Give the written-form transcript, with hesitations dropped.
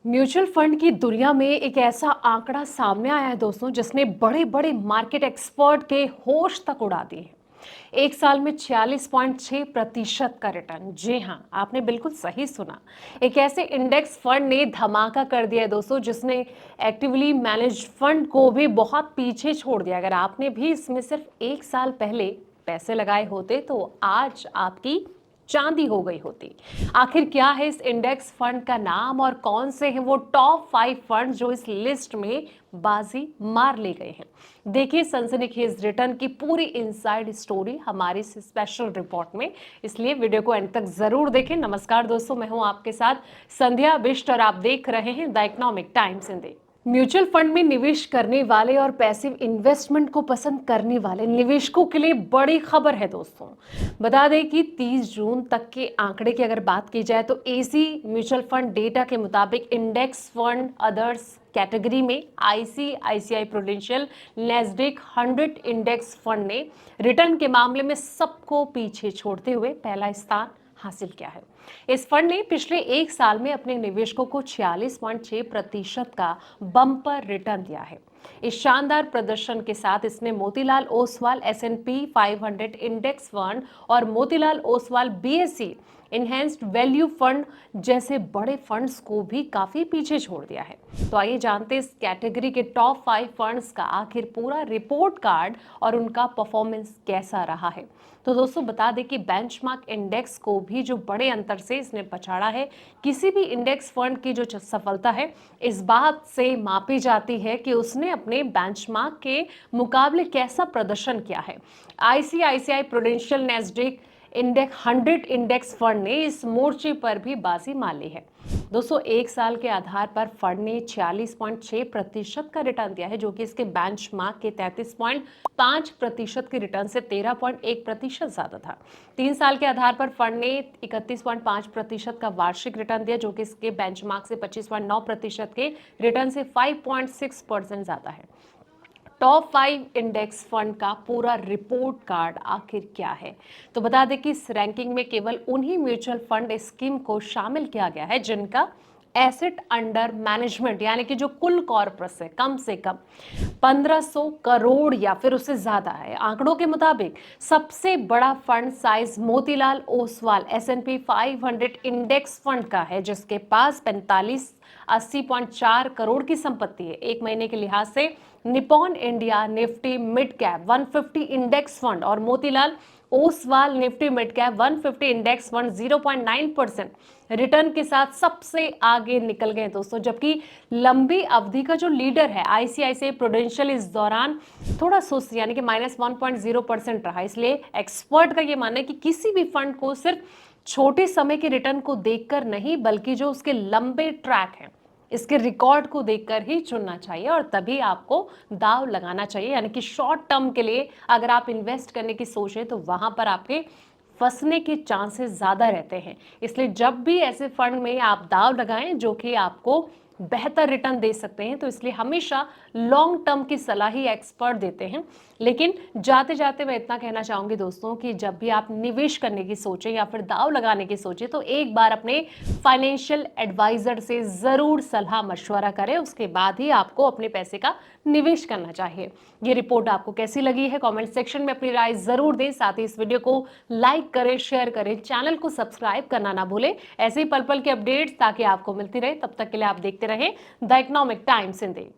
Mutual fund की दुनिया में एक ऐसा आंकड़ा सामने आया है दोस्तों, जिसने बड़े बड़े मार्केट एक्सपर्ट के होश तक उड़ा दिए हैं। एक साल में 46.6% का रिटर्न। जी हाँ, आपने बिल्कुल सही सुना। एक ऐसे इंडेक्स फंड ने धमाका कर दिया है दोस्तों, जिसने एक्टिवली मैनेज्ड फंड को भी बहुत पीछे छोड़ दिया। अगर आपने भी इसमें सिर्फ एक साल पहले पैसे लगाए होते तो आज आपकी चांदी हो गई होती। आखिर क्या है इस इंडेक्स फंड का नाम और कौन से हैं वो टॉप 5 फंड जो इस लिस्ट में बाजी मार ले गए हैं। देखिए सनसनीखेज रिटर्न की पूरी इनसाइड स्टोरी हमारी इस स्पेशल रिपोर्ट में, इसलिए वीडियो को एंड तक जरूर देखें। नमस्कार दोस्तों, मैं हूं आपके साथ संध्या बिष्ट और आप देख रहे हैं the economic times Hindi. Mutual fund में निवेश करने वाले और पैसिव इन्वेस्टमेंट को पसंद करने वाले निवेशकों के लिए बड़ी खबर है दोस्तों। बता दें कि 30 जून तक के आंकड़े की अगर बात की जाए तो एसी म्यूचुअल फंड डेटा के मुताबिक इंडेक्स फंड अदर्स कैटेगरी में ICICI prudential Nasdaq 100 index fund ने रिटर्न के मामले में सबको पीछे छोड़ते हुए पहला स्थान हासिल किया है। इस फंड ने पिछले एक साल में अपने निवेशकों को 46.6% का बम्पर रिटर्न दिया है। इस शानदार प्रदर्शन के साथ इसने Motilal Oswal S&P 500 index fund और Motilal Oswal BSE enhanced value fund जैसे बड़े फंड्स को भी काफी पीछे छोड़ दिया है। तो आइए जानते हैं इस कैटेगरी के टॉप 5 फंड्स का आखिर पूरा रिपोर्ट कार्ड और उनका परफॉर्मेंस कैसा रहा है। तो दोस्तों बता दें कि बेंचमार्क इंडेक्स को भी जो बड़े अंतर से इसने पछाड़ा है। किसी भी इंडेक्स फंड की जो सफलता है इस बात से मापी जाती है कि उसने अपने बेंचमार्क के मुकाबले कैसा प्रदर्शन किया है। ICICI prudential Nasdaq index 100 index fund ने इस मोर्चे पर भी बाजी मार ली है। दोस्तों एक साल के आधार पर फंड ने 46.6% का रिटर्न दिया है, जो कि इसके बेंचमार्क के 33.5% के रिटर्न से 13.1% ज्यादा था। 3 साल के आधार पर फंड ने 31.5% का वार्षिक रिटर्न दिया, जो कि इसके बेंचमार्क से 25.9% के रिटर्न से 5.6% ज्यादा है। टॉप 5 इंडेक्स फंड का पूरा रिपोर्ट कार्ड आखिर क्या है, तो बता दें कि इस रैंकिंग में केवल उन्हीं म्यूचुअल फंड स्कीम को शामिल किया गया है जिनका एसेट अंडर मैनेजमेंट यानी कि जो कुल कॉर्पस है कम से कम 1500 करोड़ या फिर उससे ज्यादा है। आंकड़ों के मुताबिक सबसे बड़ा fund size Motilal Oswal S&P 500 index fund का है, जिसके पास 4580.4 करोड़ की संपत्ति है। एक महीने के लिहाज से Nippon India Nifty mid cap 150 index fund और Motilal Oswal Nifty mid cap 150 index fund 0.9% return के साथ सबसे आगे निकल गए दोस्तों। जबकि लंबी अवधि का जो लीडर है आईसीआईसीआई प्रूडेंशियल इस दौरान थोड़ा सुस्त यानी कि -1.0% रहा। इसलिए एक्सपर्ट का ये मानना है कि किसी भी फंड को सिर्फ छोटे समय के रिटर्न को देखकर नहीं, बल्कि जो उसके लंबे ट्रैक हैं इसके रिकॉर्ड को देखकर ही चुनना चाहिए और तभी आपको दाव लगाना चाहिए। यानी कि शॉर्ट टर्म के लिए अगर आप इन्वेस्ट करने की सोचें तो वहां पर आपके फंसने के चांसेस ज्यादा रहते हैं। इसलिए जब भी ऐसे फंड में आप दाव लगाएं जो कि आपको बेहतर रिटर्न दे सकते हैं, तो इसलिए हमेशा लॉन्ग टर्म की सलाह ही एक्सपर्ट देते हैं। लेकिन जाते जाते मैं इतना कहना चाहूंगी दोस्तों कि जब भी आप निवेश करने की सोचें या फिर दाव लगाने की सोचें तो एक बार अपने फाइनेंशियल एडवाइजर से जरूर सलाह मशवरा करें, उसके बाद ही आपको अपने पैसे का निवेश करना चाहिए। ये रिपोर्ट आपको कैसी लगी है कमेंट सेक्शन में अपनी राय जरूर दें। साथ ही इस वीडियो को लाइक करें, शेयर करें, चैनल को सब्सक्राइब करना ना भूलें ऐसे ही पल पल के अपडेट्स ताकि आपको मिलती रहे। तब तक के लिए आप देखते रहें द इकोनॉमिक टाइम्स हिंदी।